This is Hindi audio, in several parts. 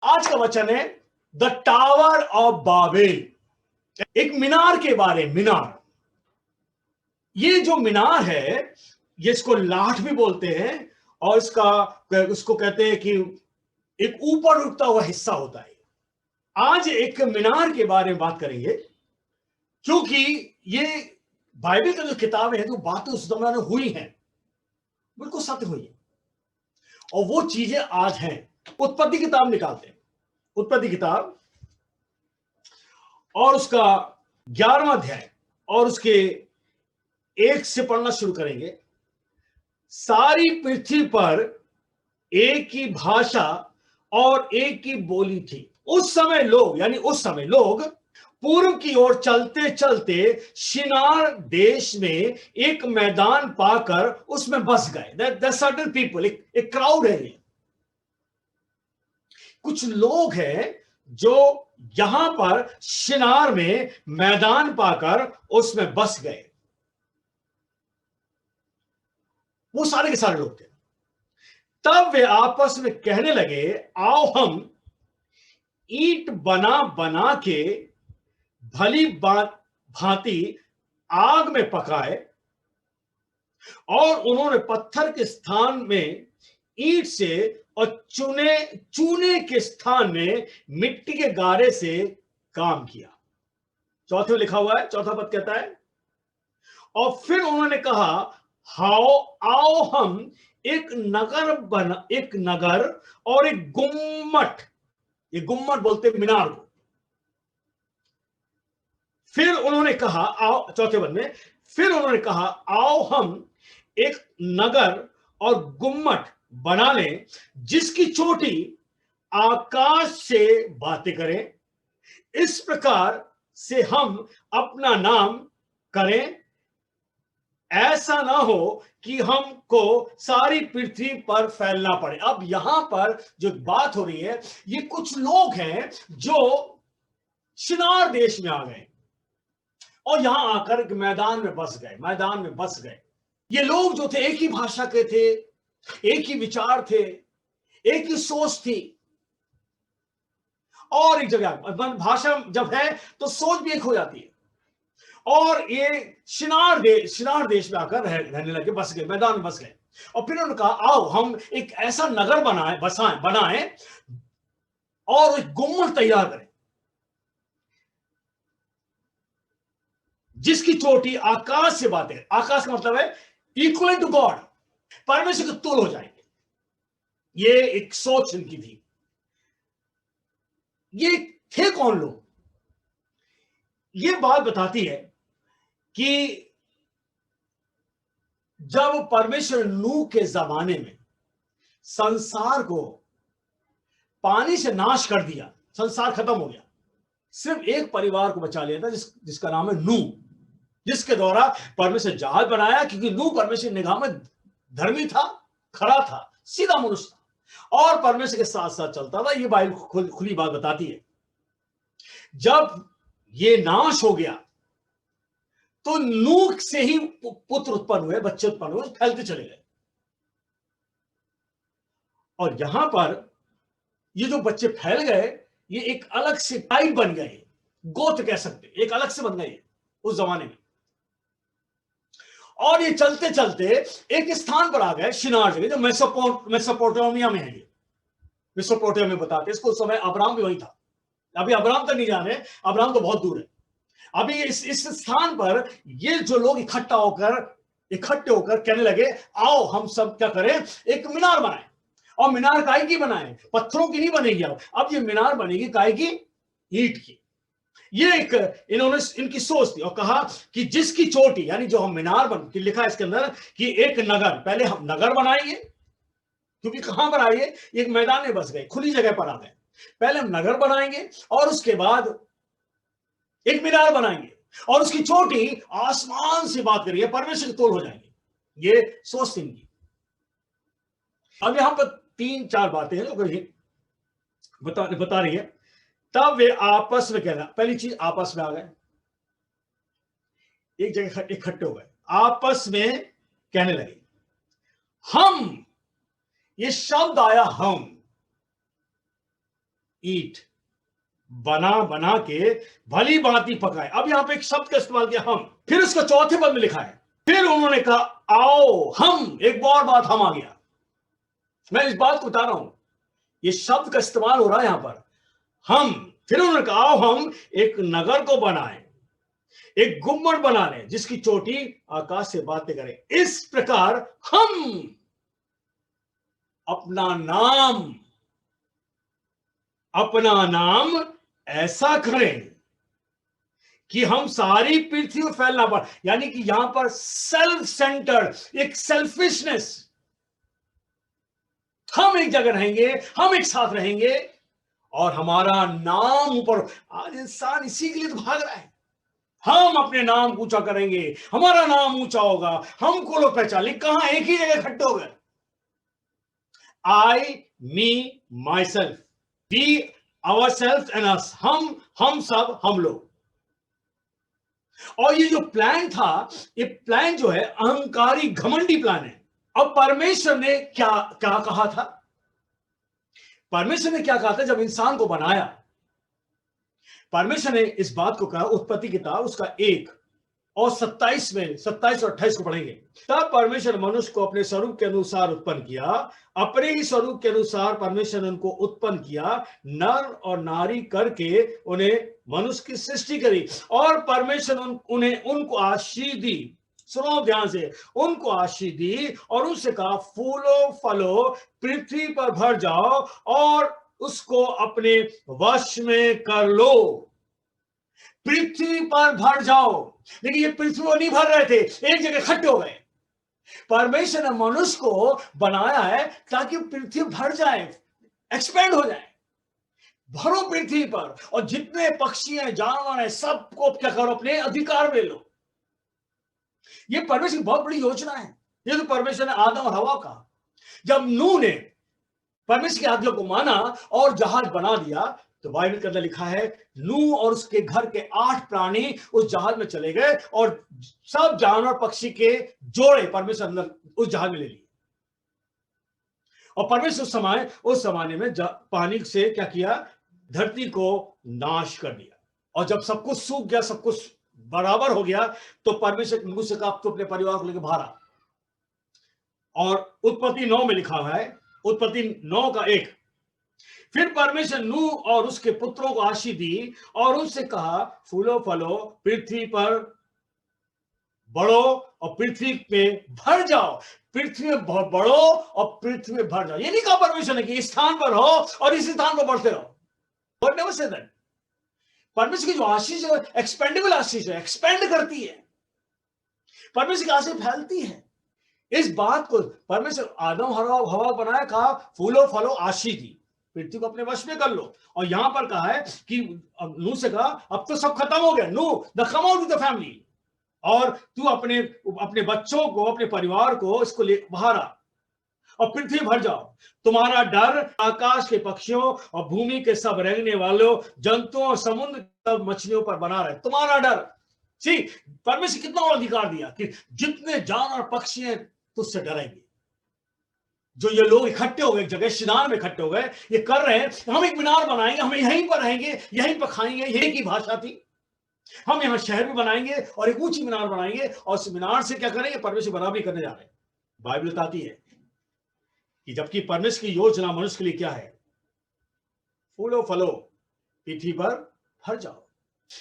आज का वचन है द टावर ऑफ बाबेल। एक मीनार के बारे में। मीनार, ये जो मीनार है, ये इसको लाठ भी बोलते हैं और उसको कहते हैं कि एक ऊपर उठता हुआ हिस्सा होता है। आज एक मीनार के बारे में बात करेंगे क्योंकि ये बाइबल का जो किताब है, जो बातें उस जमाने में हुई हैं, बिल्कुल सत्य हुई है और वो चीजें आज हैं। उत्पत्ति किताब निकालते हैं, उत्पत्ति किताब और उसका 11वां अध्याय और उसके 1 से पढ़ना शुरू करेंगे। सारी पृथ्वी पर एक ही भाषा और एक ही बोली थी। उस समय लोग, यानी उस समय लोग पूर्व की ओर चलते चलते शिनार देश में एक मैदान पाकर उसमें बस गए। सर्टेन पीपल, एक क्राउड है ये। कुछ लोग हैं जो यहां पर शिनार में मैदान पाकर उसमें बस गए। वो सारे के सारे लोग थे। तब वे आपस में कहने लगे, आओ हम ईंट बना बना के भली भांति आग में पकाए। और उन्होंने पत्थर के स्थान में ईंट से और चूने के स्थान में मिट्टी के गारे से काम किया। चौथे में लिखा हुआ है, चौथा पद कहता है, और फिर उन्होंने कहा, आओ हम एक नगर और एक गुम्मट, ये गुम्मट बोलते मीनार को। फिर उन्होंने कहा, आओ, चौथे पद में, फिर उन्होंने कहा, आओ हम एक नगर और गुम्मट बना लें जिसकी चोटी आकाश से बातें करें। इस प्रकार से हम अपना नाम करें, ऐसा ना हो कि हमको सारी पृथ्वी पर फैलना पड़े। अब यहां पर जो बात हो रही है, ये कुछ लोग हैं जो शिनार देश में आ गए और यहां आकर एक मैदान में बस गए। ये लोग जो थे, एक ही भाषा के थे, एक ही विचार थे, एक ही सोच थी। और एक जगह भाषा जब है तो सोच भी एक हो जाती है। और ये शिनार देश में आकर रहने लगे, बस गए, मैदान में बस गए। और फिर उन्होंने कहा, आओ हम एक ऐसा नगर बनाएं और एक गुम्मट तैयार करें जिसकी चोटी आकाश से बातें। आकाश का मतलब है इक्वल टू गॉड, परमेश्वर के तुल हो जाएंगे। ये एक सोच इनकी थी। ये थे कौन लोग? ये बात बताती है कि जब परमेश्वर नूह के जमाने में संसार को पानी से नाश कर दिया, संसार खत्म हो गया, सिर्फ एक परिवार को बचा लिया था जिसका नाम है नूह, जिसके द्वारा परमेश्वर जहाज बनाया, क्योंकि नूह परमेश्वर निगाह में धर्मी था, खरा था, सीधा मनुष्य था और परमेश्वर के साथ साथ चलता था। ये बाइबल खुली बात बताती है। जब ये नाश हो गया तो नूह से ही पुत्र उत्पन्न हुए, बच्चे उत्पन्न हुए, फैलते चले गए। और यहां पर ये जो बच्चे फैल गए, ये एक अलग से टाइप बन गए, गोत्र कह सकते, एक अलग से बन गए उस जमाने में। और ये चलते चलते एक स्थान पर आ गए, शिनार जगह, जो मेसोपोटामिया में है। ये मेसोपोटामिया में बताते, इसको उस समय अब्राहम भी वही था। अभी अब्राहम तक नहीं जाने, अब्राहम तो बहुत दूर है। अभी इस स्थान पर ये जो लोग इकट्ठे होकर कहने लगे, आओ हम सब क्या करें, एक मीनार बनाएं। और मीनार काय की बनाएं? पत्थरों की नहीं बनेगी। अब ये मीनार बनेगी काय की? ईंट की। ये एक इनकी सोच थी। और कहा कि जिसकी चोटी, यानी जो हम मीनार बन, लिखा है इसके अंदर कि एक नगर, पहले हम नगर बनाएंगे, क्योंकि कहां पर आए, एक मैदान में बस गए, खुली जगह पर आ गए। पहले हम नगर बनाएंगे और उसके बाद एक मीनार बनाएंगे और उसकी चोटी आसमान से बात करिए, परमेश्वर के तोल हो जाएंगे। ये सोच थी इनकी। अब यहां पर 3-4 बातें हैं जो बता रही है। तब वे आपस में कहना, पहली चीज, आपस में आ गए, एक जगह इकट्ठे हो गए, आपस में कहने लगे, हम, ये शब्द आया हम, ईट, बना बना के भली भांति पकाए। अब यहां पे एक शब्द का इस्तेमाल किया, हम। फिर उसका चौथे पद में लिखा है, फिर उन्होंने कहा आओ हम, एक और बात हम आ गया। मैं इस बात को बता रहा हूं, ये शब्द का इस्तेमाल हो रहा है यहां पर, हम। फिर उन्होंने कहा आओ हम एक नगर को बनाएं, एक गुम्मट बना लें जिसकी चोटी आकाश से बातें करें, इस प्रकार हम अपना नाम ऐसा करें कि हम सारी पृथ्वी में फैलना पड़। यानी कि यहां पर सेल्फ सेंटर, एक सेल्फिशनेस, हम एक जगह रहेंगे, हम एक साथ रहेंगे और हमारा नाम ऊपर। आज इंसान इसी के लिए तो भाग रहा है, हम अपने नाम ऊंचा करेंगे, हमारा नाम ऊंचा होगा, हमको लोग पहचान। कहां? एक ही जगह इकट्ठे हो गए, I, me, myself, we, ourself and us, हम सब, हम लोग। और ये जो प्लान था, ये प्लान जो है अहंकारी घमंडी प्लान है। अब परमेश्वर ने क्या क्या कहा था? परमेश्वर ने क्या कहा था जब इंसान को बनाया? परमेश्वर ने इस बात को कहा, उत्पत्ति किताब उसका 1 और 27 में, 27 और 28 को पढ़ेंगे। तब परमेश्वर मनुष्य को अपने स्वरूप के अनुसार उत्पन्न किया, अपने ही स्वरूप के अनुसार परमेश्वर ने उनको उत्पन्न किया, नर और नारी करके उन्हें मनुष्य की सृष्टि करी। और परमेश्वर उन्हें उनको आशीष दी, सुनो ध्यान से, उनको आशीष दी और उनसे कहा फूलो फलो, पृथ्वी पर भर जाओ और उसको अपने वश में कर लो। पृथ्वी पर भर जाओ। लेकिन ये पृथ्वी पर नहीं भर रहे थे, एक जगह इकट्ठे हो गए। परमेश्वर ने मनुष्य को बनाया है ताकि पृथ्वी भर जाए, एक्सपेंड हो जाए। भरो पृथ्वी पर, और जितने पक्षी हैं, जानवर हैं, सबको क्या करो, अपने अधिकार में लो। ये परमेश्वर की बहुत बड़ी योजना है। ये तो परमेश्वर ने आदम और हवा का, जब नूह ने परमेश्वर की आज्ञा को माना और जहाज बना दिया, तो बाइबल के अंदर लिखा है नूह और उसके घर के 8 प्राणी उस जहाज में चले गए और सब जानवर पक्षी के जोड़े परमेश्वर अंदर उस जहाज में ले लिए। और परमेश्वर उस जमाने में पानी से क्या किया, धरती को नाश कर दिया। और जब सब कुछ सूख गया, सब कुछ बराबर हो गया, तो परमेश्वर मुझसे कहा तो अपने परिवार को लेकर बाहर आ। और उत्पत्ति 9 में लिखा हुआ है, उत्पत्ति 9 का 1, फिर परमेश्वर नूह और उसके पुत्रों को आशीष दी और उनसे कहा फूलो फलो, पृथ्वी पर बढ़ो और पृथ्वी पे भर जाओ। पृथ्वी में बढ़ो और पृथ्वी में भर जाओ। ये नहीं कहा परमेश्वर ने कि इस स्थान पर हो और इस स्थान पर बढ़ते रहो। God never said that. परमेश्वर की जो आशीष है एक्सपेंडेबल आशीष है, एक्सपेंड करती है। परमेश्वर की आशीष फैलती है। इस बात को परमेश्वर आदम हवा बनाया, कहा फूलो फलो, आशीष दी, पृथ्वी को अपने वश में कर लो। और यहां पर कहा है कि नूह से कहा अब तो सब खत्म हो गया, नूह the come out with the family, और तू अपने बच्चों को, अपने परिवार को इसको ले बाहर आ और पृथ्वी भर जाओ। तुम्हारा डर आकाश के पक्षियों और भूमि के सब रेंगने वालों, जंतुओं और समुद्र सब मछलियों पर बना रहे। तुम्हारा डर। सी, परमेश्वर कितना और अधिकार दिया कि जितने जानवर पक्षी हैं तुझसे डरेंगे। जो ये लोग इकट्ठे हो गए एक जगह, शिनार में इकट्ठे हो गए, ये कर रहे हैं हम एक मीनार बनाएंगे, हम यहीं पर रहेंगे, यहीं पर खाएंगे। यही की भाषा थी, हम यहां शहर भी बनाएंगे और एक ऊंची मीनार बनाएंगे और उस मीनार से क्या करेंगे, परमेश्वर बराबरी करने जा रहे हैं। बाइबल बताती है कि जबकि परमेश्वर की योजना मनुष्य के लिए क्या है, फूलो फलो, पृथ्वी पर भर जाओ।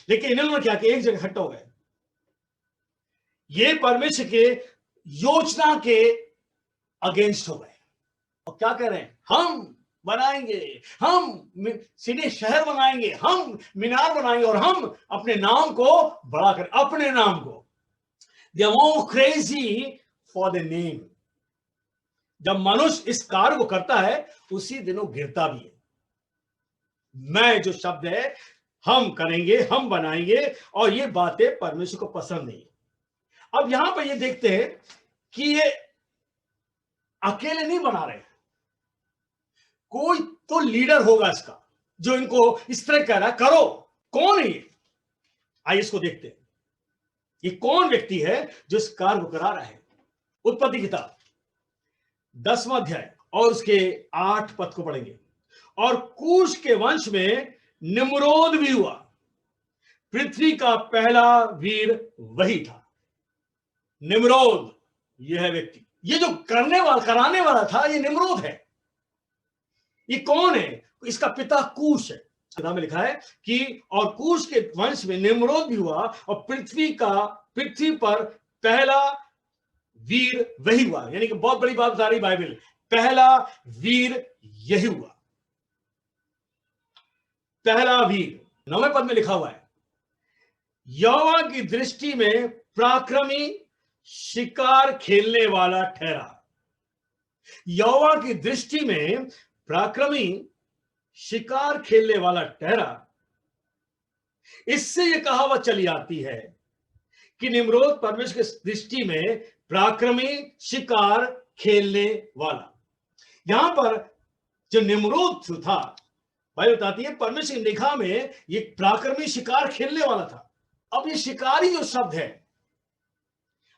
लेकिन इन्होंने क्या किया, एक जगह इकट्ठे हो गए। ये परमेश्वर के योजना के अगेंस्ट हो गए और क्या कह रहे हैं, हम बनाएंगे, हम सीधे शहर बनाएंगे, हम मीनार बनाएंगे और हम अपने नाम को बड़ा कर, अपने नाम को। They are more crazy for the name. जब मनुष्य इस कार्य को करता है उसी दिन वो गिरता भी है। मैं जो शब्द है, हम करेंगे, हम बनाएंगे, और ये बातें परमेश्वर को पसंद नहीं। अब यहां पर ये देखते हैं कि ये अकेले नहीं बना रहे, कोई तो लीडर होगा इसका जो इनको इस तरह कह रहा है करो। कौन है ये? आइए इसको देखते हैं, ये कौन व्यक्ति है जो इस कार्य को करा रहा है। उत्पत्ति किताब 10वां अध्याय और उसके 8 पद को पढ़ेंगे। और कूश के वंश में निम्रोद भी हुआ। पृथ्वी का पहला वीर वही था। निम्रोद, यह है व्यक्ति, ये जो कराने वाला था, ये निम्रोद है। ये कौन है? इसका पिता कूश है। किताब में लिखा है कि और कूश के वंश में निम्रोद भी हुआ और पृथ्वी पर पहला वीर वही हुआ। यानी कि बहुत बड़ी बात बता रही बाइबल, पहला वीर यही हुआ। पहला वीर 9वें पद में लिखा हुआ है, यहोवा की दृष्टि में पराक्रमी शिकार खेलने वाला ठहरा। यहोवा की दृष्टि में पराक्रमी शिकार खेलने वाला ठहरा। इससे यह कहावत चली आती है कि निम्रोद परमेश्वर की दृष्टि में पराक्रमी शिकार खेलने वाला। यहां पर जो निम्रोद था, भाई बताती है परमेश्वर की निगाह में ये पराक्रमी शिकार खेलने वाला था। अब ये शिकारी जो शब्द है,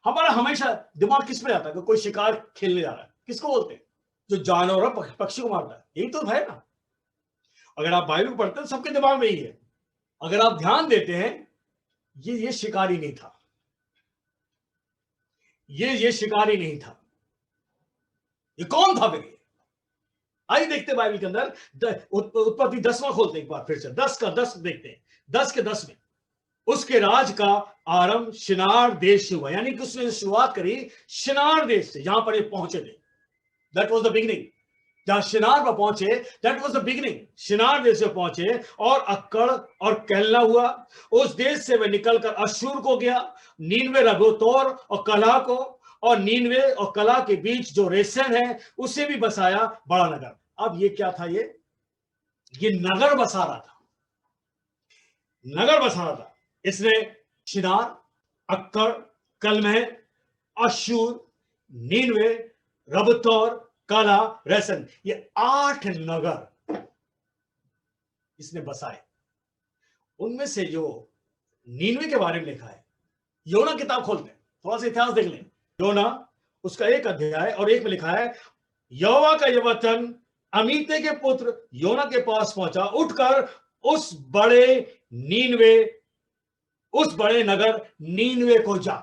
हमारा हमेशा दिमाग किस पे आता है कि कोई शिकार खेलने जा रहा है? किसको बोलते हैं? जो जानवर और पक्षी को मारता है, यही तो है ना। अगर आप बाइबल पढ़ते हैं सबके दिमाग में ही है। अगर आप ध्यान देते हैं, ये शिकारी नहीं था, ये शिकारी नहीं था। ये कौन था फिर? आइए देखते बाइबल के अंदर उत्पत्ति 10वां खोलते हैं एक बार फिर से, 10 का 10 देखते हैं। 10 के 10 में उसके राज का आरंभ शिनार देश से हुआ। यानी कि उसने शुरुआत करी शिनार देश से, जहां पर ये पहुंचे थे। That was the beginning. जहां शिनार पर पहुंचे, दैट वाज द बिगिनिंग। शिनार देश से पहुंचे और अक्कड़ और कहला हुआ। उस देश से वह निकलकर अश्शूर को गया, नीनवे, रबोतोर और कला को, और नीनवे और कला के बीच जो रेसन है उसे भी बसाया बड़ा नगर। अब ये क्या था? ये नगर बसा रहा था, नगर बसा रहा था। इसने शिनार, अक्कड़, कलमह, अश्शूर, नीनवे, रबतौर, काला, रेसन, ये 8 नगर इसने बसाए। उनमें से जो नीनवे के बारे में लिखा है, योना किताब खोलते हैं, थोड़ा सा इतिहास देख लें। योना उसका 1 अध्याय और 1 में लिखा है, यहोवा का यह वचन अमीते के पुत्र योना के पास पहुंचा, उठकर उस बड़े नगर नीनवे को जा।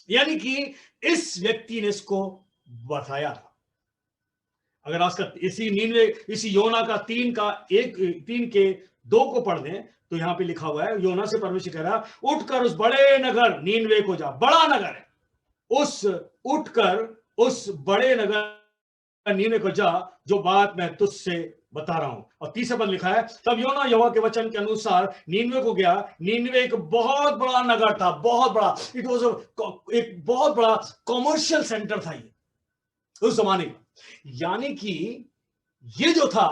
यानी कि इस व्यक्ति ने इसको बताया था। अगर आज का इसी योना का 3 के 2 को पढ़ दें तो यहां पे लिखा हुआ है, योना से परमेश्वर कह रहा, उठकर उस बड़े नगर नीनवे को जा। बड़ा नगर है, उठकर उस बड़े नगर नीनवे को जा, जो बात मैं तुझसे बता रहा हूं। और 30 पद लिखा है, तब योना यहोवा के वचन के अनुसार नीनवे को गया। नीनवे एक बहुत बड़ा नगर था, बहुत बड़ा। इट वाज एक बहुत बड़ा कॉमर्शियल सेंटर था ये उस जमाने का। यानी कि ये जो था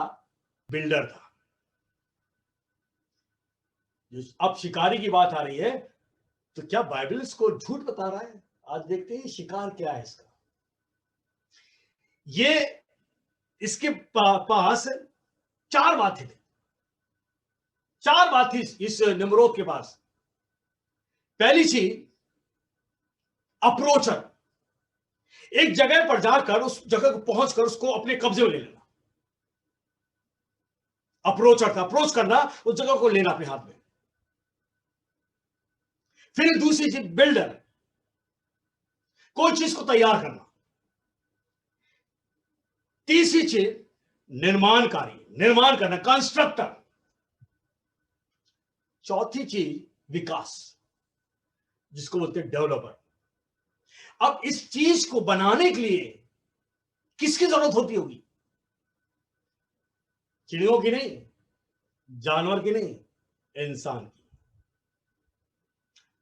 बिल्डर था। अब शिकारी की बात आ रही है, तो क्या बाइबल इसको झूठ बता रहा है? आज देखते हैं शिकार क्या है इसका। ये इसके पास 4 बातें थी। 4 बात थी इस निम्रोद के पास। पहली चीज, अप्रोचर। एक जगह पर जाकर उस जगह को पहुंचकर उसको अपने कब्जे में ले लेना। अप्रोचर था, अप्रोच करना, उस जगह को लेना अपने हाथ में। फिर दूसरी चीज, बिल्डर, कोई चीज को तैयार करना। तीसरी चीज, निर्माण करना, कंस्ट्रक्टर। चौथी चीज, विकास, जिसको बोलते हैं डेवलपर। अब इस चीज को बनाने के लिए किसकी जरूरत होती होगी? चिड़ियों की नहीं, जानवर की नहीं, इंसान की।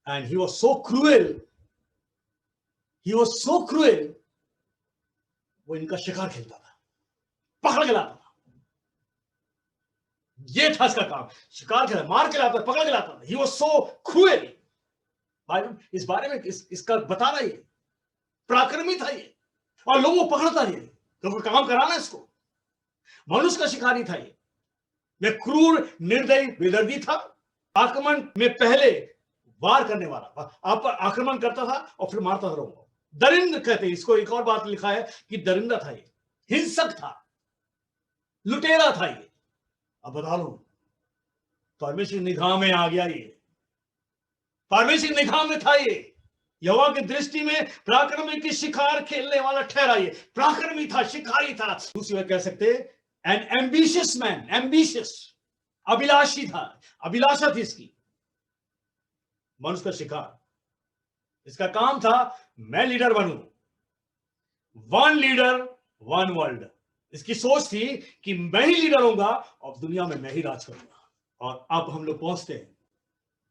And he was so cruel, वो इनका शिकार खेलता था, पकड़ के लाता था। ये था इसका काम, शिकार खेला, मार के लाता, पकड़ के लाता था। He was so cruel. इस बारे में इसका बताना, ये पराक्रमी था ये, और लोगों को पकड़ता ये, लोगों को काम कराना इसको। मनुष्य का शिकारी था ये। मैं क्रूर, निर्दयी, बेदर्दी था। आक्रमण में पहले वार करने वाला, आप पर आक्रमण करता था और फिर मारता था लोगों को। दरिंद कहते हैं इसको। एक और बात लिखा है कि दरिंदा था ये, हिंसक था। लुटेरा था ये। अब बता लो, परमेश्वर निगाह में आ गया ये, परमेश्वर निगाह में था ये। यहोवा की दृष्टि में पराक्रमी की शिकार खेलने वाला ठहरा ये। पराक्रमी था, शिकारी था, दूसरी बात कह सकते एन एम्बिशियस मैन, एम्बिशियस, अभिलाषी था, अभिलाषा थी इसकी, मनुष्य का शिकार। इसका काम था मैं लीडर बनूं, वन लीडर वन वर्ल्ड। इसकी सोच थी कि मैं ही लीडर होऊंगा और दुनिया में मैं ही राज करूंगा। और अब हम लोग पहुंचते हैं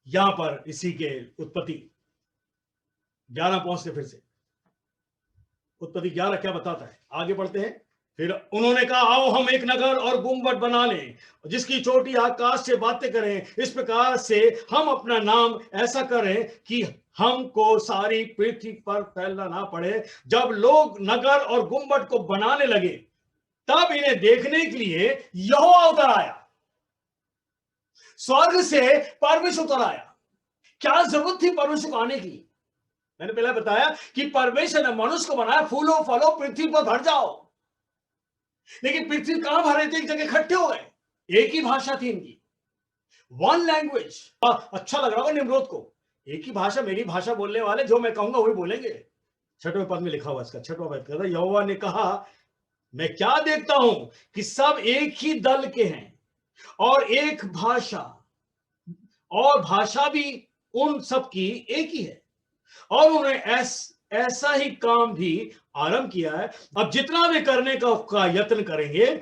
यहां पर, इसी के उत्पत्ति 11 पहुंचते, फिर से उत्पत्ति 11 क्या बताता है, आगे बढ़ते हैं। फिर उन्होंने कहा, आओ हम एक नगर और गुम्बद बना लें जिसकी चोटी आकाश से बातें करें, इस प्रकार से हम अपना नाम ऐसा करें कि हमको सारी पृथ्वी पर फैलना ना पड़े। जब लोग नगर और गुम्बद को बनाने लगे तब इन्हें देखने के लिए यहोवा उतर आया, स्वर्ग से परमेश्वर उतर आया। क्या जरूरत थी परमेश्वर को आने की? मैंने पहले बताया कि परमेश्वर ने मनुष्य को बनाया, फूलो फलो पृथ्वी पर भर जाओ। लेकिन पृथ्वी कहां भर रहे थे? एक जगह इकट्ठे हो गए, एक ही भाषा थी इनकी, वन लैंग्वेज। अच्छा लग रहा होगा निम्रोद को, एक ही भाषा, मेरी भाषा बोलने वाले, जो मैं कहूंगा वही बोलेंगे। 6वें पद में लिखा हुआ इसका 6वां पद कहता है, यहोवा ने कहा, मैं क्या देखता हूं कि सब एक ही दल के हैं और एक भाषा, और भाषा भी उन सब की एक ही है, और उन्हें ऐसा ही काम भी आरंभ किया है। अब जितना वे करने का यत्न करेंगे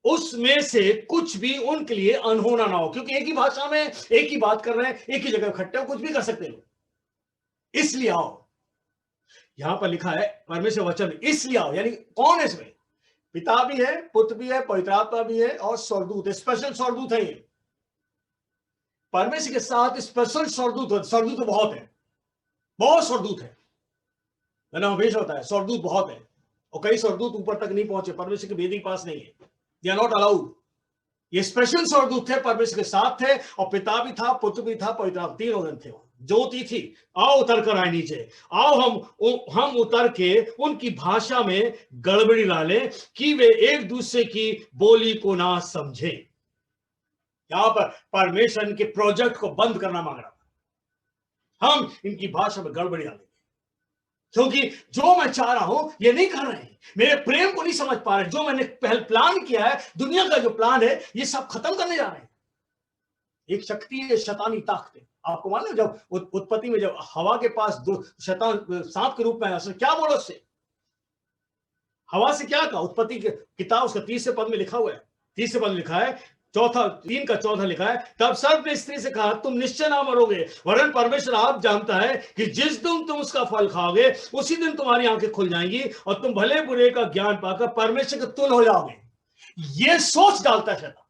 उसमें से कुछ भी उनके लिए अनहोना ना हो, क्योंकि एक ही भाषा में एक ही बात कर रहे हैं, एक ही जगह इकट्ठे हो, कुछ भी कर सकते हो। इसलिए आओ, यहां पर लिखा है परमेश्वर वचन, इसलिए आओ, यानी कौन है इसमें? पिता भी है, पुत्र भी है, पवित्र आत्मा भी है और स्वर्गदूत है। स्पेशल स्वर्गदूत है ये, परमेश्वर के साथ स्पेशल स्वर्गदूत। स्वर्गदूत तो बहुत है, बहुत स्वर्गदूत है ना, हमेशा होता है स्वर्गदूत बहुत है, और कई स्वर्गदूत ऊपर तक नहीं पहुंचे, परमेश्वर की वेदी के पास नहीं है, दे आर नॉट अलाउड। ये स्पेशल स्वर्गदूत थे, परमेश्वर के साथ थे, और पिता भी था, पुत्र भी था, पवित्र आत्मा, तीनों जन थे, ज्योति थी। आओ उतर कर आए नीचे, आओ हम उतर के उनकी भाषा में गड़बड़ी डालें कि वे एक दूसरे की बोली को ना समझे। यहां पर परमेश्वर इनके प्रोजेक्ट को बंद करना मांग रहा था, हम इनकी भाषा में गड़बड़ी डालेंगे, क्योंकि जो मैं चाह रहा हूं ये नहीं कर रहे हैं, मेरे प्रेम को नहीं समझ पा रहे। जो मैंने पहले प्लान किया है, दुनिया का जो प्लान है, ये सब खत्म करने जा रहे हैं। एक शक्ति है, शैतानी ताकत। आपको मालूम, जब उत्पत्ति में जब हवा के पास दो शैतान सांप के रूप में आया, क्या बोला उससे? हवा से क्या कहा? उत्पत्ति की किताब उसका 30वें पद में लिखा हुआ है, 30वें पद में लिखा है, 3 का 14 लिखा है, तब सर्प ने स्त्री से कहा, तुम निश्चय ना मरोगे, वरन परमेश्वर आप जानता है कि जिस दिन तुम उसका फल खाओगे उसी दिन तुम्हारी आंखें खुल जाएंगी और तुम भले बुरे का ज्ञान पाकर परमेश्वर के तुल्य हो जाओगे। ये सोच डालता है शैतान,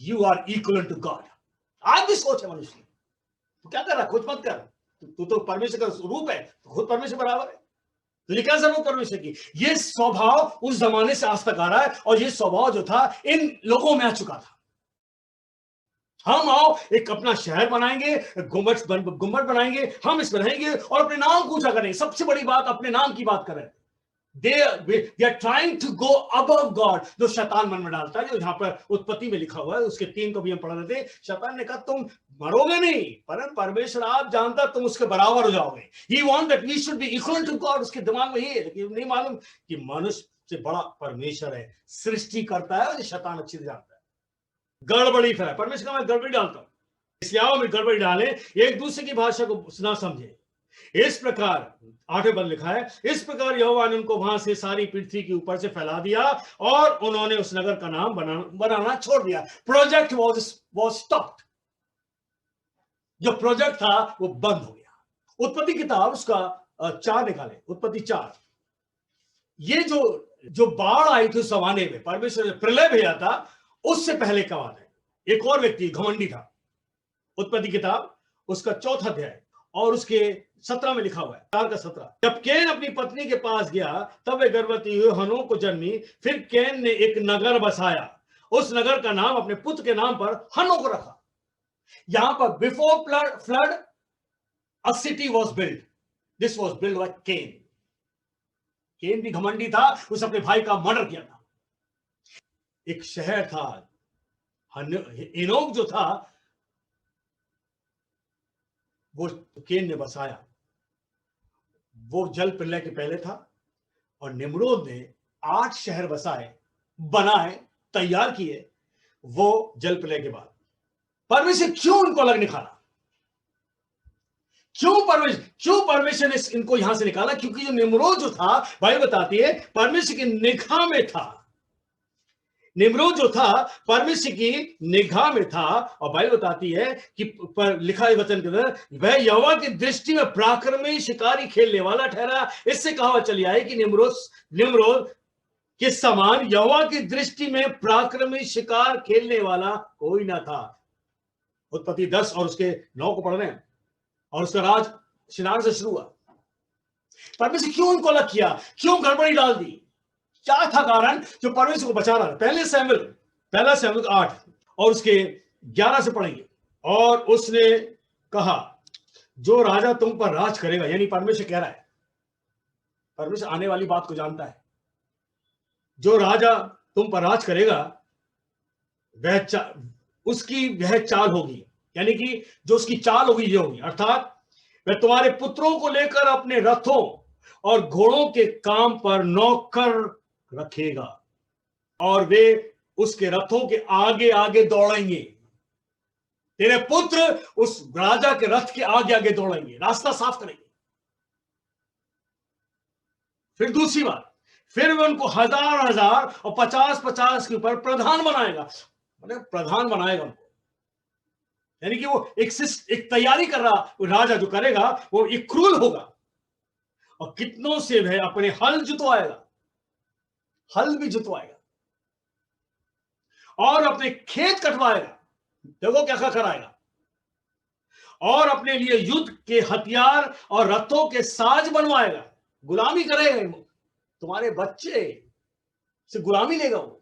you are equal to God. आज भी सोच है मनुष्य, तो क्या कर रहा है? खुद मत कर, तू तो परमेश्वर का रूप है, तो खुद परमेश्वर बराबर है, तुझे क्या जरूरत परमेश्वर की? ये स्वभाव उस जमाने से आज तक आ रहा है, और ये स्वभाव जो था इन लोगों में आ चुका था। हम आओ एक अपना शहर बनाएंगे, गुम्बद बनाएंगे, हम इसमें रहेंगे और अपने नाम पूछा करेंगे। सबसे बड़ी बात, अपने नाम की बात करें। They are trying to go above God, जो शैतान मन में डालता है, जो यहाँ पर उत्पत्ति में लिखा हुआ है, उसके 3 को भी हम पढ़ रहे थे। शैतान ने कहा, तुम मरोगे नहीं, परंतु परमेश्वर आप जानता तुम उसके बराबर हो जाओगे। He wants that we should be equal to God। उसके दिमाग में ये है, लेकिन नहीं मालूम कि मनुष्य से बड़ा परमेश्वर है, सृष्टि करता है, और शैतान अच्छी तरह जानता है। गड़बड़ी फैला, परमेश्वर का मैं गड़बड़ी डालता हूं, इसलिए आओ मैं गड़बड़ी डाले, एक दूसरे की भाषा को ना समझे। इस प्रकार 8वें पद लिखा है, इस प्रकार यहोवा ने उनको वहां से सारी पृथ्वी के ऊपर से फैला दिया और उन्होंने उस नगर का नाम बनाना छोड़ दिया। प्रोजेक्ट वाज स्टॉप्ड, जो प्रोजेक्ट था वो बंद हो गया। उत्पत्ति किताब उसका 4 निकाले, उत्पत्ति 4। ये जो बाढ़ आई थी जमाने में, परमेश्वर ने प्रलय भेजा था, उससे पहले का बात है। एक और व्यक्ति घमंडी था, उत्पत्ति किताब उसका 4 अध्याय और उसके 17 में लिखा हुआ है, 4 का 17। जब कैन अपनी पत्नी के पास गया तब वे गर्भवती हुई, हनोक को जन्मी। फिर कैन ने एक नगर बसाया, उस नगर का नाम अपने पुत्र के नाम पर हनोक रखा। यहां पर before flood a city was build, this was build by can. Can भी घमंडी था, उसने अपने भाई का मर्डर किया था। एक शहर था, एनोक जो था वो केन ने बसाया, वो जल प्रलय के पहले था। और निम्रोद ने 8 शहर बसाए, बनाए, तैयार किए, वो जल प्रलय के बाद। परमेश्वर क्यों उनको अलग निकाला? क्यों परमेश्वर ने इनको यहां से निकाला? क्योंकि जो निम्रोद जो था, बाइबल बताती है, परमेश्वर की निगाह में था। निम्रोद जो था परमेश्वर की निगाह में था। और बाइबल बताती है कि लिखा है वचन के अंदर, वह यहोवा की दृष्टि में पराक्रमी शिकारी खेलने वाला ठहरा। इससे कहावत चली आई कि निम्रोद के समान यहोवा की दृष्टि में पराक्रमी शिकार खेलने वाला कोई ना था। उत्पत्ति 10 और उसके 9 को पढ़ रहे हैं। और उसका राज शिनार से शुरू हुआ। परमेश्वर क्यों उनको अलग किया? क्यों गड़बड़ी डाल दी? क्या था कारण जो परमेश्वर को बचा रहा? पहला सैमुएल 8 और उसके 11 से पढ़ेंगे। और उसने कहा, जो राजा तुम पर राज करेगा, यानी परमेश्वर कह रहा है, परमेश्वर आने वाली बात को जानता है, जो राजा तुम पर राज करेगा उसकी वह चाल होगी, यानी कि जो उसकी चाल होगी ये होगी, अर्थात वह तुम्हारे पुत्रों को लेकर अपने रथों और घोड़ों के काम पर नौकर रखेगा और वे उसके रथों के आगे आगे दौड़ेंगे। तेरे पुत्र उस राजा के रथ के आगे आगे दौड़ेंगे, रास्ता साफ करेंगे। फिर दूसरी बात, फिर वह उनको 1000 और 50 के ऊपर प्रधान बनाएगा। मतलब प्रधान बनाएगा उनको, यानी कि वो एक तैयारी कर रहा। वो राजा जो करेगा वो एक क्रूर होगा और कितनों से वह अपने हल भी जुतवाएगा और अपने खेत कटवाएगा। देखो क्या क्या कराएगा। और अपने लिए युद्ध के हथियार और रथों के साज बनवाएगा। गुलामी करेगा, तुम्हारे बच्चे से गुलामी लेगा। वो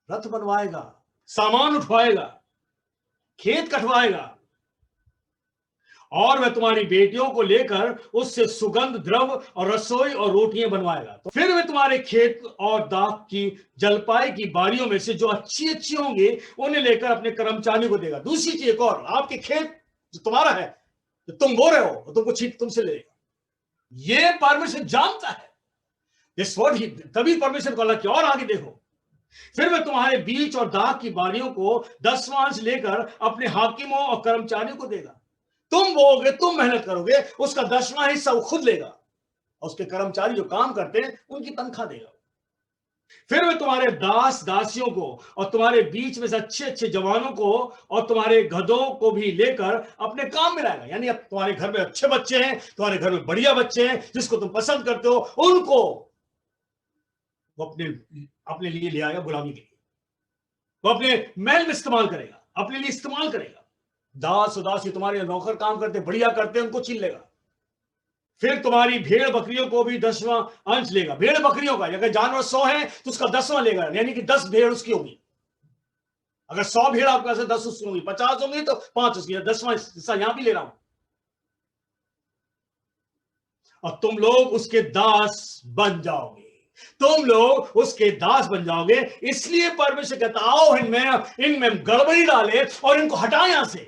रथ बनवाएगा, सामान उठवाएगा, खेत कटवाएगा और वह तुम्हारी बेटियों को लेकर उससे सुगंध द्रव्य और रसोई और रोटियां बनवाएगा। तो फिर वह तुम्हारे खेत और दाख की जलपाई की बाड़ियों में से जो अच्छी होंगी उन्हें लेकर अपने कर्मचारियों को देगा। दूसरी चीज एक और, आपके खेत जो तुम्हारा है, जो तुम बो रहे हो, तुमको छीट तुमसे ले लेगा। ये परमेश्वर जानता है। दिस वर्ड ही, तभी परमेश्वर को अलग किया। और आगे देखो, फिर वह तुम्हारे बीच और दाख की बाड़ियों को 10वां लेकर अपने हाकिमों और कर्मचारियों को देगा। तुम बोओगे, तुम मेहनत करोगे, उसका 10वां हिस्सा वो खुद लेगा और उसके कर्मचारी जो काम करते हैं उनकी तनख्वाह देगा। फिर वह तुम्हारे दास दासियों को और तुम्हारे बीच में से अच्छे जवानों को और तुम्हारे गधों को भी लेकर अपने काम में लाएगा। यानी अब तुम्हारे घर में अच्छे बच्चे हैं, तुम्हारे घर में बढ़िया बच्चे हैं जिसको तुम पसंद करते हो, उनको वो अपने लिए ले आएगा गुलामी के लिए। वो अपने महल में इस्तेमाल करेगा, अपने लिए इस्तेमाल करेगा। दास उदासी तुम्हारे नौकर काम करते, बढ़िया करते, उनको छीन लेगा। फिर तुम्हारी भेड़ बकरियों को भी 10वां अंश लेगा। भेड़ बकरियों का, अगर जानवर 100 है तो उसका 10वां लेगा, यानी कि 10 भेड़ उसकी होगी। अगर 100 भेड़ आपके पास 10 उसकी होंगी, 50 होंगी तो 5 उसकी, 10वां हिस्सा यहां भी ले रहा हूं। और तुम लोग उसके दास बन जाओगे। तुम लोग उसके दास बन जाओगे। इसलिए परमेश्वर कहता, आओ इनमें गड़बड़ी डाले और इनको हटाए यहां से,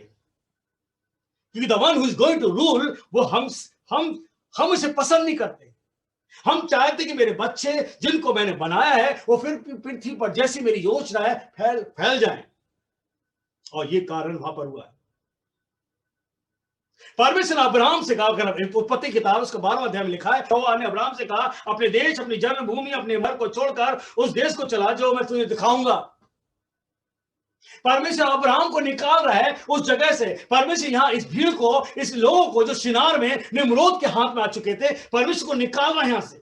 क्योंकि the one who is going to rule, वो हम उसे पसंद नहीं करते। हम चाहते कि मेरे बच्चे जिनको मैंने बनाया है वो फिर पृथ्वी पर जैसी मेरी योजना है फैल जाएं। और ये कारण वहां पर हुआ है। परमेश्वर ने अब्राहम से कहा, उत्पत्ति किताब उसका 12वां अध्याय में लिखा है, यहोवा ने अब्राहम से कहा, अपने देश, अपनी जन्मभूमि, अपने घर को छोड़कर उस देश को चला जो मैं तुझे दिखाऊंगा। परमेश्वर अब्राहम को निकाल रहा है उस जगह से। परमेश्वर यहां इस भीड़ को, इस लोगों को जो शिनार में निम्रोद के हाथ में आ चुके थे, परमेश्वर को निकाल रहा है यहां से,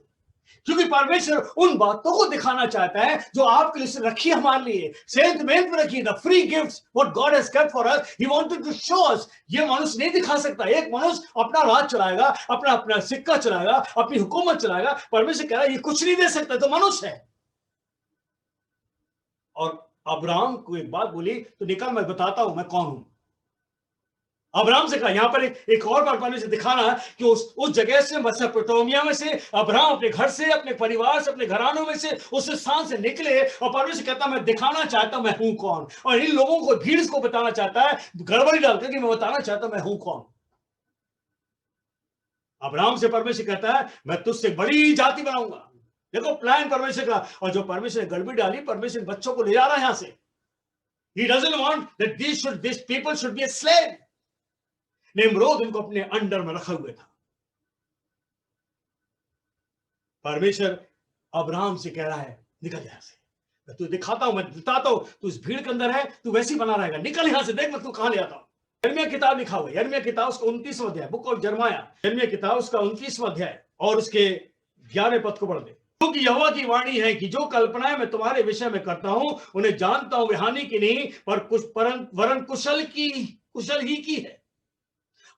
क्योंकि परमेश्वर उन बातों को दिखाना चाहता है जो आपके लिए रखी हमारे लिए, सेंटिमेंट में रखी, the free gifts what God has kept for us, he wanted to show us. ये मनुष्य नहीं दिखा सकता। एक मनुष्य अपना राज चलाएगा, अपना सिक्का चलाएगा, अपनी हुकूमत चलाएगा। परमेश्वर कह रहा है ये कुछ नहीं दे सकता, तो मनुष्य है। और अब्राहम को एक बात बोली, तो निकल, मैं बताता हूं मैं कौन हूं। अब्राहम से कहा, यहां पर एक और बात परमेश्वर दिखाना है कि उस जगह से, मेसोपोटामिया में से अब्राहम अपने घर से, अपने परिवार से, अपने घरानों में से, उस स्थान से निकले और परमेश्वर कहता मैं दिखाना चाहता मैं हूं कौन, और इन लोगों को, भीड़ को बताना चाहता है गड़बड़ी डालकर कि मैं बताना चाहता मैं हूं कौन। अब्राहम से परमेश्वर कहता है मैं तुझसे बड़ी जाति बनाऊंगा। देखो प्लान परमेश्वर का, और जो परमेश्वर ने गड़बड़ी डाली, परमेश्वर बच्चों को ले जा रहा है यहां से। He doesn't want that these people should be a slave. Nimrod उनको अपने अंडर में रखा हुआ था। परमेश्वर अब्राहम से कह रहा है निकल यहां से, मैं तुझे दिखाता हूं, मैं बताता हूं, तू इस भीड़ के अंदर है, तू वैसी बना रहेगा, निकल यहां से, देख मैं तू कहां ले आता हूं। यिर्मयाह किताब लिखा हुआ है, यिर्मयाह किताब उसका 29वां अध्याय, बुक ऑफ यिर्मयाह, यिर्मयाह किताब उसका 29वां अध्याय और उसके 11वें पद को पढ़ दे। क्योंकि यहोवा की वाणी है कि जो कल्पनाएं मैं तुम्हारे विषय में करता हूं उन्हें जानता हूं, वे हानि की नहीं पर वरन कुशल ही की है,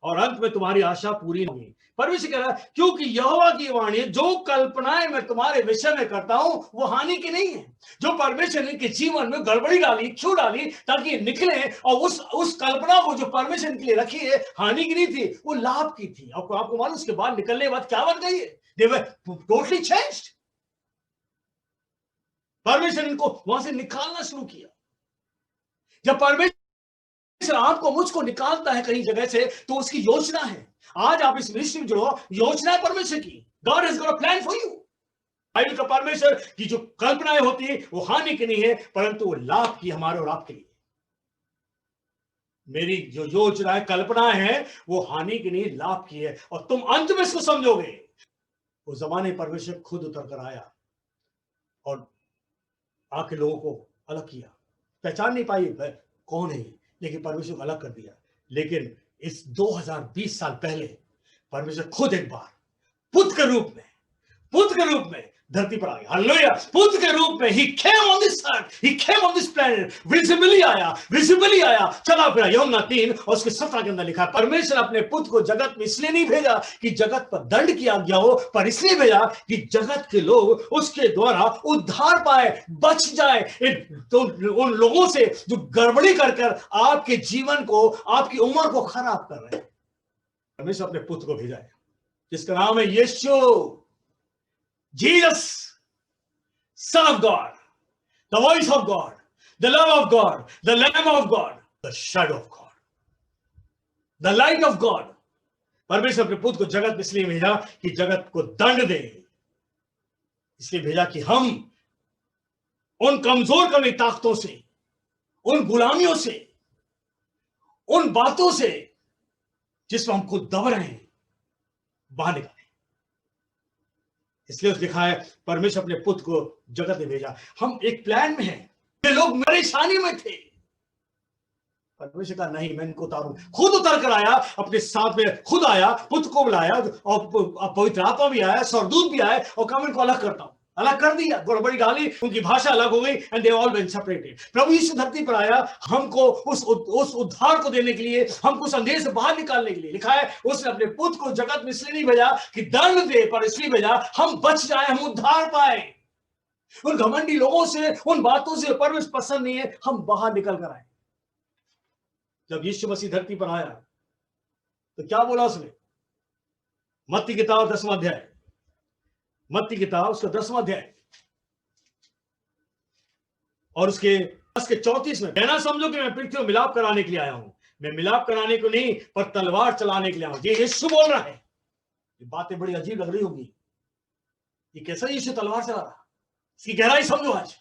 और अंत में तुम्हारी आशा पूरी होगी। परमेश्वर कह रहा है क्योंकि यहोवा की वाणी, जो कल्पनाएं मैं तुम्हारे विषय में करता हूं वो हानि की नहीं है। जो परमेश्वर ने के जीवन में गड़बड़ी डाली, क्यों डाली? ताकि निकले, और उस कल्पना को जो परमेश्वर के लिए रखी है, हानि की नहीं थी, वो लाभ की थी। आपको मालूम उसके बाद निकलने के बाद क्या बन गई है? दे वर टोटली चेंज्ड। परमेश्वर इनको वहां से निकालना शुरू किया। जब परमेश्वर आपको मुझको निकालता है कहीं जगह से, तो उसकी योजना है। आज आप इस मिनिस्ट्री में जुड़ो, योजना है परमेश्वर की। God has got a plan for you. Bible का परमेश्वर की जो कल्पनाएं होती है वो हानि की नहीं है, परंतु वो लाभ की, हमारे और आपके लिए। मेरी जो योजना है, कल्पनाएं हैं, वो हानि की नहीं, लाभ की है, और तुम अंत में इसको समझोगे। उस जमाने परमेश्वर खुद उतर कर आया और आके लोगों को अलग किया। पहचान नहीं पाई कौन है, लेकिन परमेश्वर को अलग कर दिया। लेकिन इस 2020 साल पहले परमेश्वर खुद एक बार पुत्र के रूप में धरती पर आ गया। हालेलुया। पुत्र के रूप में he came on this earth, he came on this planet, visibly आया, चला फिरा। यूहन्ना 3 और उसके 17 के अंदर लिखा है, परमेश्वर अपने पुत्र को जगत में इसलिए नहीं भेजा कि जगत पर दंड किया गया हो, पर इसलिए भेजा कि जगत के लोग उसके द्वारा उद्धार पाए, बच जाए तो उन लोगों से जो गड़बड़ी कर आपके जीवन को, आपकी उम्र को खराब कर रहे हैं। परमेश्वर अपने पुत्र को भेजा है जिसका नाम है यीशु, Jesus, Son of God, the voice of God, the love of God, the Lamb of God, the shadow of God, the light of God. परमेश्वर अपने पुत्र को जगत में इसलिए भेजा कि जगत को दंड दे, इसलिए भेजा कि हम उन कमजोर करने ताकतों से, उन गुलामियों से, उन बातों से जिसमें हम खुद दब रहे हैं, बाहर निकाले। इसलिए लिखा है परमेश्वर अपने पुत्र को जगत में भेजा। हम एक प्लान में हैं, ये लोग परेशानी में थे, परमेश्वर का नहीं, मैं इनको उतारूं। खुद उतर कर आया, अपने साथ में खुद आया, पुत्र को बुलाया, और पवित्र आत्मा भी आया, स्वर्गदूत भी आए, और कहा मैं इनको अलग करता हूं। अलग कर दिया, गड़बड़ी डाली, उनकी भाषा अलग हो गई, and they all been separated. प्रभु यीशु धरती पर आया हमको उस उद्धार को देने के लिए, हमको उस अंधेरे से बाहर निकालने के लिए। लिखा है उसने अपने पुत्र को जगत में इसलिए नहीं भेजा कि दंड दे, पर इसलिए भेजा हम बच जाए, हम उद्धार पाए। उन घमंडी लोगों से, उन बातों से परमेश्वर पसंद नहीं है, हम बाहर निकल कर आए। जब यीशु मसीह धरती पर आया तो क्या बोला उसने? मत्ती किताब 10वां अध्याय, मत्ती किताब उसका 10वां अध्याय और उसके 34 में, कहना समझो कि मैं पृथ्वी में मिलाप कराने के लिए आया हूं। मैं मिलाप कराने को नहीं, पर तलवार चलाने के लिए आया हूं। ये यीशु बोल रहा है। ये बातें बड़ी अजीब लग रही होगी, ये कैसा यीशु तलवार चला रहा? इसकी गहराई समझो। आज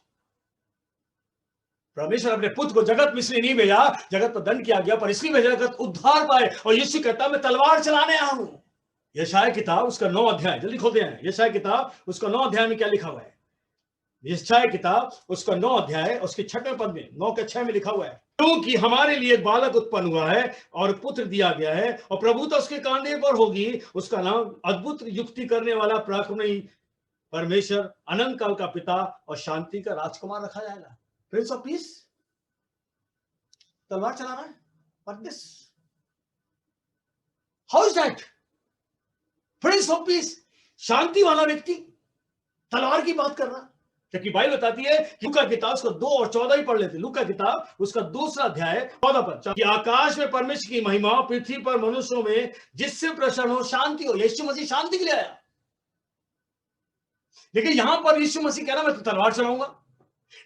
परमेश्वर अपने पुत्र को जगत में इसलिए नहीं भेजा, जगत पर दंड किया गया, पर इसलिए भेजा जगत उद्धार पाए। और यीशु कहता मैं तलवार चलाने आया हूं। यशायाह किताब उसका 9 अध्याय, जल्दी खोलते हैं। यशायाह किताब उसका 9 अध्याय में क्या लिखा हुआ है? यशायाह किताब उसका 9 अध्याय उसके 6वें पद में, 9 के 6 में लिखा हुआ है, क्योंकि हमारे लिए एक बालक उत्पन्न हुआ है और पुत्र दिया गया है, और प्रभुता उसके कांधे पर होगी। उसका नाम अद्भुत युक्ति करने वाला, पराक्रमी परमेश्वर, अनंत काल का पिता, और शांति का राजकुमार रखा जाएगा। प्रिंस ऑफ पीस तलवार चला रहा है। What this? How is that? Prince of peace, शांति वाला व्यक्ति तलवार की बात कर रहा। क्योंकि बाइबल बताती है कि लूका किताब उसका 2 और 14 ही पढ़ लेते। लूका किताब उसका 2 अध्याय 14 पर, कि आकाश में परमेश्वर की महिमा, पृथ्वी पर मनुष्यों में जिससे प्रसन्न हो शांति हो। यीशु मसीह शांति के लिए आया। लेकिन यहां पर यीशु मसीह कह रहा मैं तो तलवार चलाऊंगा।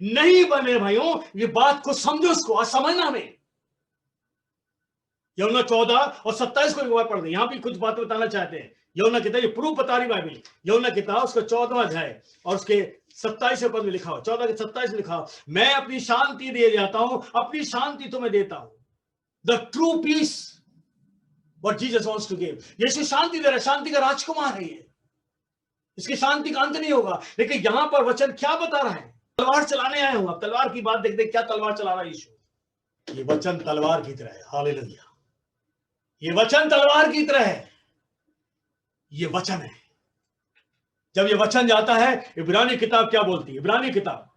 नहीं बने भाइयों, ये बात को समझो, उसको आज समझना हमें। यूहन्ना 14 और 27 को एक बार पढ़ दे, यहां भी कुछ बातें बताना चाहते हैं। यूहन्ना किताब, ये प्रूफ बता रही बाइबल। यूहन्ना किताब उसका 14वां अध्याय और उसके 27वें पद में लिखा हो, 14 के 27 में लिखा हो, मैं अपनी शांति दे जाता हूं, अपनी शांति तुम्हें देता हूं। The true peace what Jesus wants to give. यीशु शांति दे रहा है, शांति का राजकुमार है ये। इसकी शांति का अंत नहीं होगा। लेकिन यहां पर वचन क्या बता रहा है? तलवार चलाने आए हूं। अब तलवार की बात देखते, क्या तलवार चला रहा है यीशु। ये वचन तलवार की तरह है। हालेलुया। ये वचन तलवार की तरह है। ये वचन है। जब ये वचन जाता है, इब्रानी किताब क्या बोलती है? इब्रानी किताब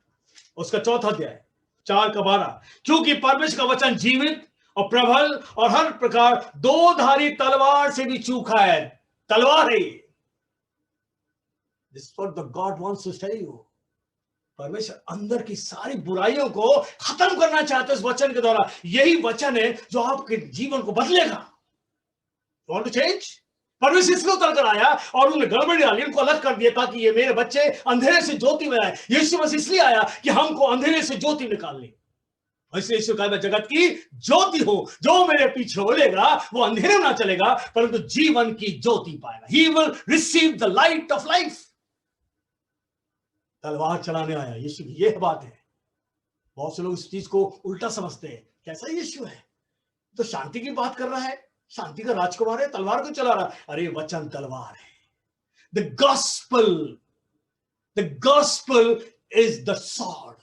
उसका 4 अध्याय 4 का 12, क्योंकि परमेश्वर का वचन जीवित और प्रबल और हर प्रकार 2-धारी तलवार से भी चूखा है। तलवार है। This is what the God wants to tell you. परमेश्वर अंदर की सारी बुराइयों को खत्म करना चाहते हैं इस वचन के द्वारा। यही वचन है जो आपके जीवन को बदलेगा। Want to change? परमेश्वर इसलिए उतर कर आया और उन्होंने गड़बड़ी डाली, उनको अलग कर दिया ताकि ये मेरे बच्चे अंधेरे से ज्योति में आए। यीशु मसीह इसलिए आया कि हमको अंधेरे से ज्योति निकाल ले। इसलिए यीशु कहा, मैं जगत की ज्योति हूं, जो मेरे पीछे बोलेगा वो अंधेरे में ना चलेगा परंतु जीवन की ज्योति पाएगा। He will receive the light of life. तलवार चलाने आया यीशु, ये बात है। बहुत से लोग इस चीज को उल्टा समझते हैं। कैसा यीशु है? तो शांति की बात कर रहा है, शांति का राजकुमार है, तलवार को चला रहा। अरे वचन तलवार है। The gospel is the sword.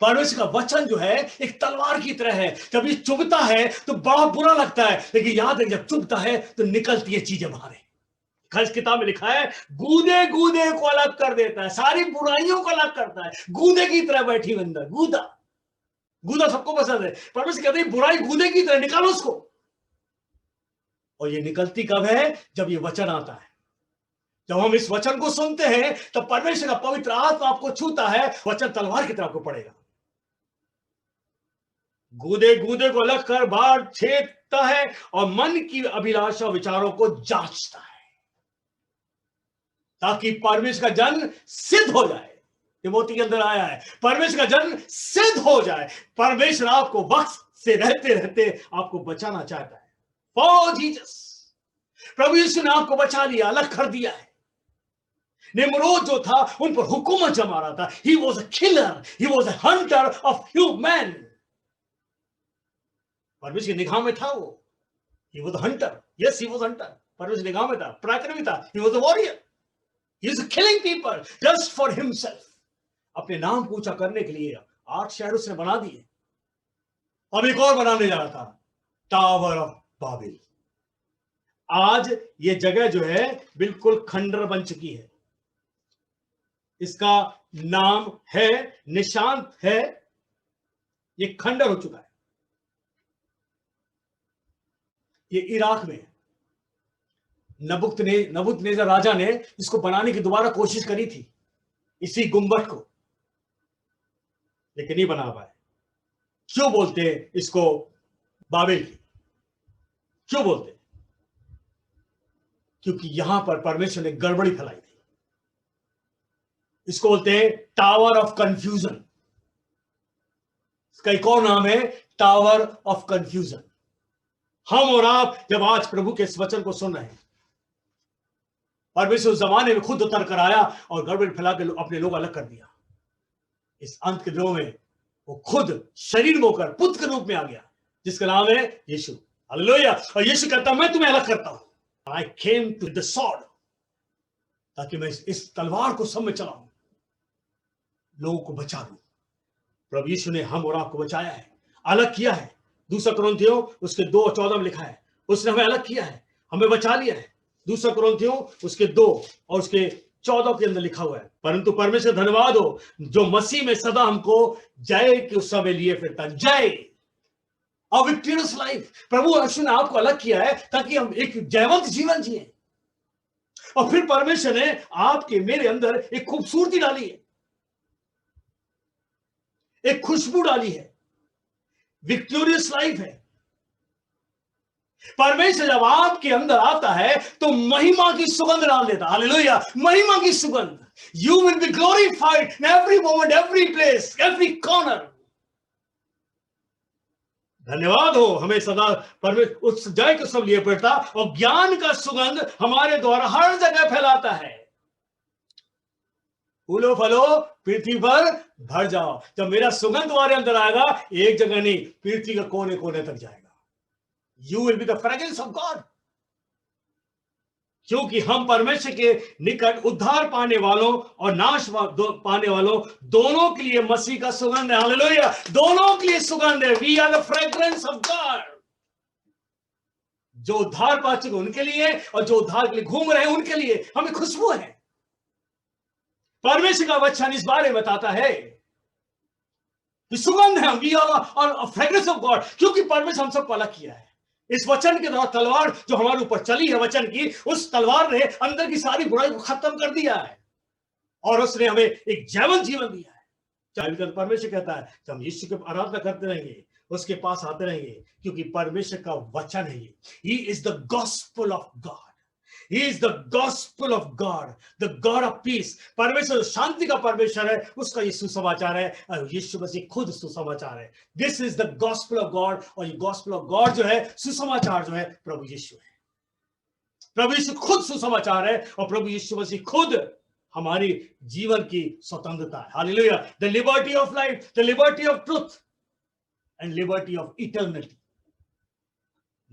परमेश्वर का वचन जो है एक तलवार की तरह है। जब ये चुभता है तो बड़ा बुरा लगता है, लेकिन याद है जब चुभता है तो निकलती है चीजें बाहर। इस किताब में लिखा है, गूदे गूदे को अलग कर देता है, सारी बुराइयों को अलग करता है। गूदे की तरह बैठी अंदर। गूदा सबको पसंद है। परमेश्वर कहते हैं बुराई गूदे की तरह, निकालो उसको। और ये निकलती कब है? जब ये वचन आता है। जब हम इस वचन को सुनते हैं तब परमेश्वर का पवित्र आत्मा आपको छूता है। वचन तलवार की तरह आपको पड़ेगा। गूदे गूदे को अलग कर बाढ़ छेदता है और मन की अभिलाषा विचारों को जांचता है, ताकि परमेश्वर का जन सिद्ध हो जाए। तिमोथी के अंदर आया है, परमेश्वर का जन सिद्ध हो जाए। परमेश्वर आपको वक्त से रहते रहते आपको बचाना चाहता है। Follow Jesus. प्रभु यीशु ने आपको बचा लिया, अलग कर दिया है। निम्रोद जो था उन पर हुकूमत जमा रहा था। He was a killer, he was a Hunter of human. परमेश्वर की निगाह में था वो। He was a Hunter. Yes, he was Hunter. परमेश्वर की निगाह में था, पराक्रमी था। He was a warrior. He is killing people just for himself. अपने नाम को ऊंचा करने के लिए 8 शहर उसने बना दिए। अब एक और बनाने जा रहा था, टावर ऑफ बाबिल। आज ये जगह जो है बिल्कुल खंडर बन चुकी है। इसका नाम है, निशांत है, ये खंडर हो चुका है। ये इराक में नबूकदनेस्सर राजा ने इसको बनाने की दोबारा कोशिश करी थी, इसी गुंबद को, लेकिन नहीं बना पाए। क्यों बोलते इसको बाबेल की? क्यों बोलते? क्योंकि यहां पर परमेश्वर ने गड़बड़ी फैलाई थी। इसको बोलते हैं टावर ऑफ कंफ्यूजन। इसका एक और नाम है टावर ऑफ कंफ्यूजन। हम और आप जब आज प्रभु के इस वचन को सुन रहे हैं, परमेश्वर उस जमाने में खुद उतर कर आया और गड़बड़ी फैला के अपने लोग अलग कर दिया। इस अंत के दिनों में वो खुद शरीर में होकर पुत्र के रूप में आ गया, जिसका नाम है यीशु। हालेलुया। और यीशु कहता, मैं तुम्हें अलग करता हूं। आई केम टू द सॉर्ड, ताकि मैं इस तलवार को सब में चलाऊं, लोगों को बचा दूं। प्रभु यीशु ने हम और आपको बचाया है, अलग किया है। 2 कुरिन्थियों उसके 2 और 14 में लिखा है, उसने हमें अलग किया है, हमें बचा लिया है। 2 कुरिन्थियों उसके 2 और उसके 14 के अंदर लिखा हुआ है, परंतु परमेश्वर धन्यवाद हो जो मसीह में सदा हमको जय के उस समय लिए फिरता। जय और विक्टोरियस लाइफ। प्रभु यीशु ने आपको अलग किया है ताकि हम एक जयवंत जीवन जिए। और फिर परमेश्वर ने आपके मेरे अंदर एक खूबसूरती डाली है। एक खुशबू डाली है, विक्टोरियस लाइफ है। परमेश्वर जब आपके अंदर आता है तो महिमा की सुगंध डाल देता। हालेलुया, महिमा की सुगंध। You will be glorified in every moment, every place, every corner. धन्यवाद हो, हमें सदा परमेश्वर उस जय को सब लिए पड़ता, और ज्ञान का सुगंध हमारे द्वारा हर जगह फैलाता है। फूलो फलो पृथ्वी पर भर जाओ। जब मेरा सुगंध तुम्हारे अंदर आएगा, एक जगह नहीं, पृथ्वी के कोने कोने तक जाएगा। You will be the fragrance of God. क्योंकि हम परमेश्वर के निकट उद्धार पाने वालों और नाश पाने वालों दोनों के लिए मसीह का सुगंध है। हालेलुया, दोनों के लिए सुगंध है। We are the fragrance of God. जो उद्धार पा चुके उनके लिए, और जो उद्धार के लिए घूम रहे हैं उनके लिए हमें खुशबू है। परमेश्वर का वचन इस बारे में बताता है कि सुगंध है, we are fragrance of God, क्योंकि परमेश्वर हम सबको अलग किया है। इस वचन के द्वारा तलवार जो हमारे ऊपर चली है वचन की, उस तलवार ने अंदर की सारी बुराई को खत्म कर दिया है, और उसने हमें एक जीवन दिया है। चाहे परमेश्वर कहता है कि हम यीशु की आराधना करते रहेंगे, उसके पास आते रहेंगे, क्योंकि परमेश्वर का वचन है ये। He is the gospel of God. He is the gospel of God, the God of peace. परमेश्वर शांति का परमेश्वर है, उसका ये सुसमाचार है, और यीशु मसीह खुद सुसमाचार है। This is the gospel of God, और ये gospel of God जो है, सुसमाचार जो है, प्रभु यीशु है। प्रभु यीशु खुद सुसमाचार है, और प्रभु यीशु मसीह खुद हमारी जीवन की स्वतंत्रता है। Hallelujah, the liberty of life, the liberty of truth, and liberty of eternity.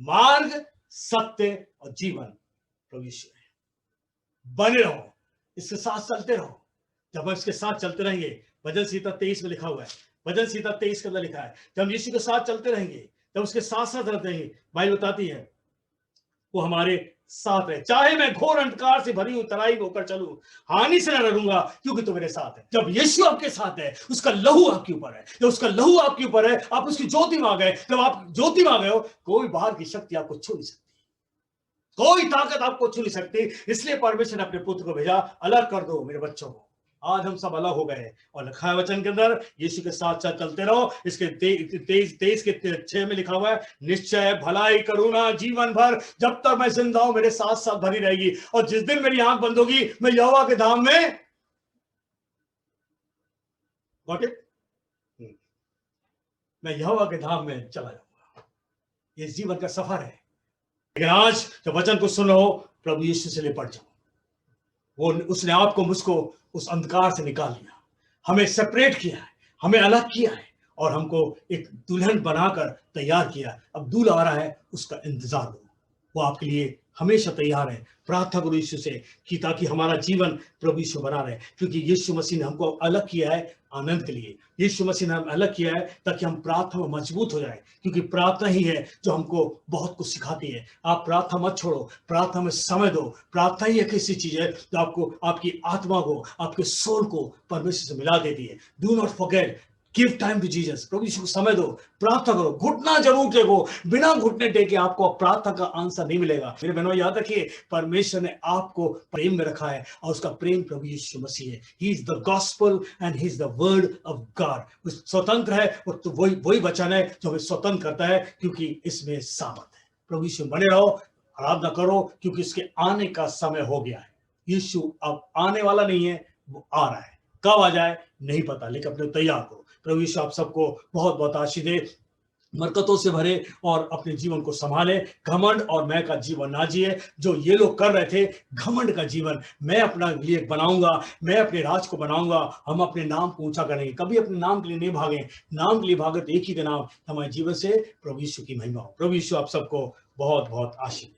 मार्ग, सत्य और जीवन प्रभु यीशु है। बने रहो, इसके साथ चलते रहो। जब हम इसके साथ चलते रहेंगे, भजन संहिता 23 में लिखा हुआ है, भजन संहिता 23 के अंदर लिखा है, जब हम यीशु के साथ चलते रहेंगे, जब उसके साथ साथ रहते रहेंगे, बाइबल बताती है वो हमारे साथ है। चाहे मैं घोर अंधकार से भरी हुई तराई होकर चलूं, हानि से न डरूंगा, क्योंकि तू मेरे साथ है। जब यीशु आपके साथ है, उसका लहू आपके ऊपर है। जब उसका लहू आपके ऊपर है, आप उसकी ज्योति में आ गए। जब आप ज्योति में आ गए हो, कोई बाहर की शक्ति आपको छू नहीं सकती, कोई ताकत आपको छू नहीं सकती। इसलिए परमेश्वर ने अपने पुत्र को भेजा, अलग कर दो मेरे बच्चों को। आज हम सब अलग हो गए, और लिखा है वचन के अंदर, यीशु के साथ साथ चलते रहो। इसके 23 के 6 में लिखा हुआ है, निश्चय भलाई करूंगा जीवन भर, जब तक मैं जिंदा हूं मेरे साथ साथ भरी रहेगी, और जिस दिन मेरी आंख बंद होगी मैं यहोवा के धाम में, गॉट इट, मैं यहोवा के धाम में चला जाऊंगा। ये जीवन का सफर है। लेकिन आज जब वचन को सुन रहे हो, प्रभु यीशु से लिपट जाओ। वो उसने आपको मुझको उस अंधकार से निकाल लिया, हमें सेपरेट किया है, हमें अलग किया है, और हमको एक दुल्हन बनाकर तैयार किया। अब दूल्हा आ रहा है, उसका इंतजार करो, वो आपके लिए हमेशा तैयार है। प्रार्थना करो यीशु से कि ताकि हमारा जीवन प्रभु यीशु बना रहे, क्योंकि यीशु मसीह ने हमको अलग किया है आनंद के लिए। यीशु मसीह ने हमें अलग किया है ताकि हम प्रार्थना में मजबूत हो जाए, क्योंकि प्रार्थना ही है जो हमको बहुत कुछ सिखाती है। आप प्रार्थना मत छोड़ो, प्रार्थना में समय दो। प्रार्थना ही एक ऐसी चीज है जो आपको, आपकी आत्मा को, आपके सोल को परमेश्वर से मिला देती है। Do not forget, give time to Jesus. प्रभु यीशु को समय दो, प्रार्थना करो, घुटना जरूर टेको। बिना घुटने टेके आपको प्रार्थना का आंसर नहीं मिलेगा। मेरे बहनों, याद रखिए, परमेश्वर ने आपको प्रेम में रखा है, और उसका प्रेम प्रभु यीशु मसीह है। He is the gospel and he is the word of God. स्वतंत्र है, और तो वही वचन है जो हमें स्वतंत्र करता है, क्योंकि इसमें सामर्थ है। प्रभु यीशु बने रहो, आराधना करो, क्योंकि इसके आने का समय हो गया है। यीशु अब आने वाला नहीं है, वो आ रहा है। कब आ जाए नहीं पता, लेकिन अपने तैयार करो। प्रभु यीशु आप सबको बहुत बहुत आशीष दे, बरकतों से भरे, और अपने जीवन को संभाले। घमंड और मैं का जीवन ना जिए जो ये लोग कर रहे थे। घमंड का जीवन मैं अपना लिए बनाऊंगा, मैं अपने राज को बनाऊंगा। हम अपने नाम को ऊंचा करेंगे, कभी अपने नाम के लिए नहीं भागे। नाम के लिए भागे तो एक ही का नाम, हमारे जीवन से प्रभु यीशु की महिमा हो। प्रभु यीशु आप सबको बहुत बहुत आशीष दे।